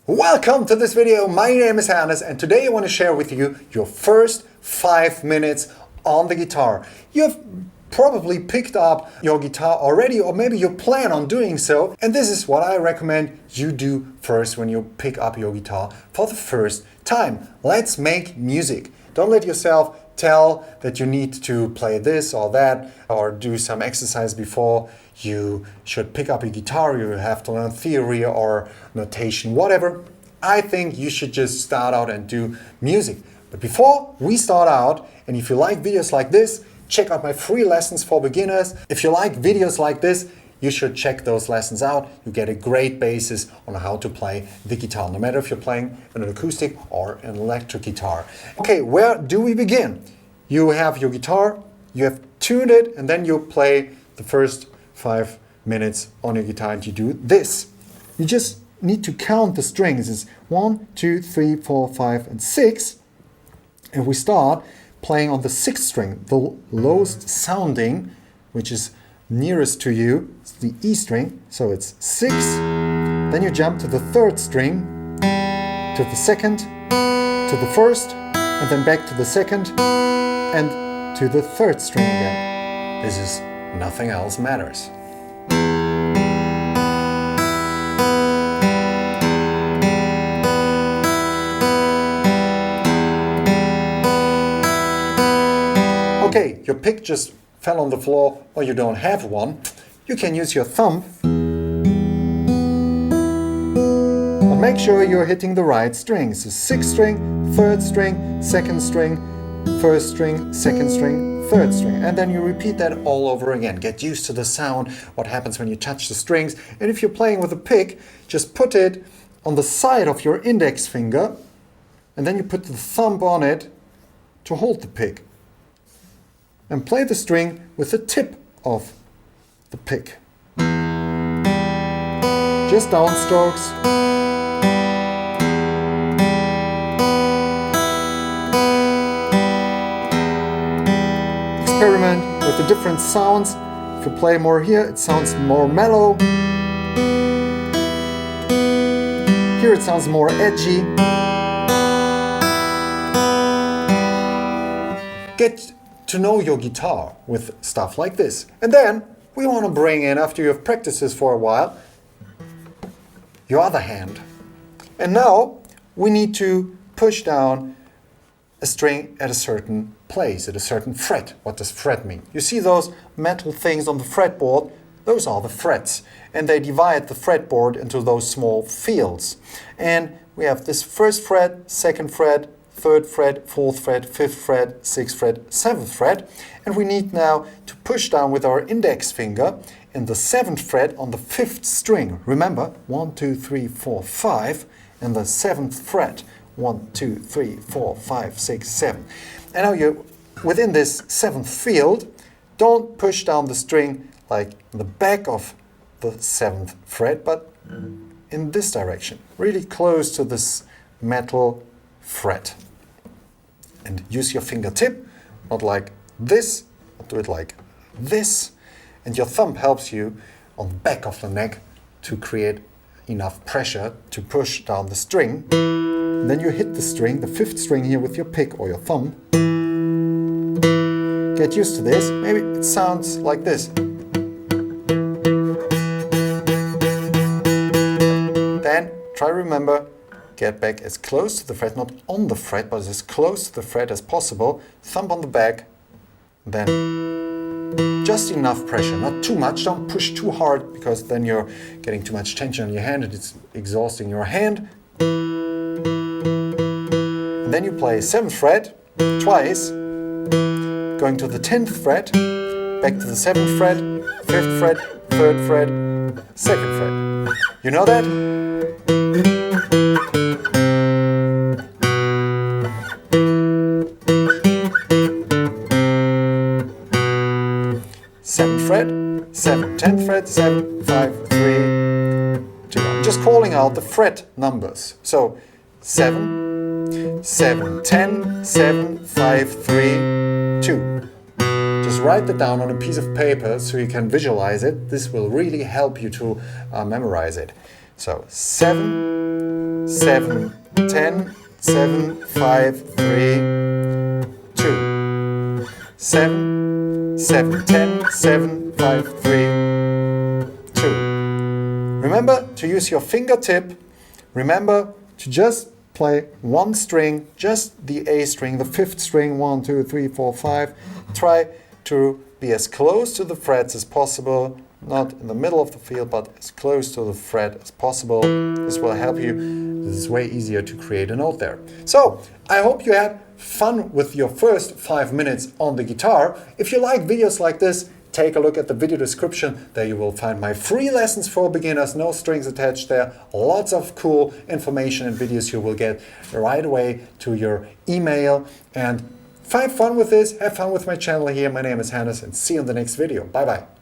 Welcome to this video. My name is Hannes and today I want to share with you your first 5 minutes on the guitar. You've probably picked up your guitar already, or maybe you plan on doing so, and this is what I recommend you do first when you pick up your guitar for the first time. Let's make music. Don't let yourself tell that you need to play this or that or do some exercise before you should pick up your guitar. You have to learn theory or notation, whatever. I think you should just start out and do music. But before we start out, and if you like videos like this, check out my free lessons for beginners. If you like videos like this, you should check those lessons out. You get a great basis on how to play the guitar, no matter if you're playing an acoustic or an electric guitar. Okay, where do we begin? You have your guitar, you have tuned it, and then you play the first 5 minutes on your guitar and you do this. You just need to count the strings. It's 1, 2, 3, 4, 5, and 6. And we start playing on the 6th string, the lowest sounding, which is nearest to you. It's the E string, so it's 6. Then you jump to the 3rd string, to the 2nd, to the 1st, and then back to the 2nd, and to the 3rd string again. This is Nothing Else Matters. Okay, your pick just fell on the floor or you don't have one. You can use your thumb. But make sure you're hitting the right strings. So 6th string, 3rd string, 2nd string, 1st string, 2nd string, 3rd string. And then you repeat that all over again. Get used to the sound, what happens when you touch the strings. And if you're playing with a pick, just put it on the side of your index finger and then you put the thumb on it to hold the pick. And play the string with the tip of the pick. Just downstrokes. Experiment with the different sounds. If you play more here, it sounds more mellow. Here it sounds more edgy. Get to know your guitar with stuff like this. And then we want to bring in, after you have practiced this for a while, your other hand. And now we need to push down a string at a certain place, at a certain fret. What does fret mean? You see those metal things on the fretboard? Those are the frets. And they divide the fretboard into those small fields. And we have this 1st fret, 2nd fret, 3rd fret, 4th fret, 5th fret, 6th fret, 7th fret. And we need now to push down with our index finger in the 7th fret on the 5th string. Remember, 1, 2, 3, 4, 5, and the 7th fret. 1, 2, 3, 4, 5, 6, 7. And now you're within this 7th field. Don't push down the string like in the back of the 7th fret, but in this direction, really close to this metal fret. And use your fingertip, not like this, but do it like this. And your thumb helps you on the back of the neck to create enough pressure to push down the string. And then you hit the string, the 5th string here with your pick or your thumb. Get used to this. Maybe it sounds like this. Then try to remember, get back as close to the fret, not on the fret, but as close to the fret as possible. Thumb on the back, then just enough pressure, not too much. Don't push too hard because then you're getting too much tension on your hand and it's exhausting your hand. And then you play 7th fret twice, going to the 10th fret, back to the 7th fret, 5th fret, 3rd fret, 2nd fret. You know that? 7th fret, 7, 10th fret, 7, 5, 3, 2. I'm just calling out the fret numbers. So 7, 7, 10, 7, 5, 3, 2. Just write that down on a piece of paper so you can visualize it. This will really help you to memorize it. So 7, 7, 10, 7, 5, 3, 2. 7, 7, 10, 7, 5, 3, 2. Remember to use your fingertip. Remember to just play one string, just the A string, the fifth string, 1, 2, 3, 4, 5. Try to be as close to the frets as possible, not in the middle of the field, but as close to the fret as possible. This will help you. This is way easier to create a note there. So, I hope you had fun with your first 5 minutes on the guitar. If you like videos like this, take a look at the video description. There you will find my free lessons for beginners, no strings attached there. Lots of cool information and videos you will get right away to your email. And have fun with this, have fun with my channel here. My name is Hannes and see you in the next video. Bye bye.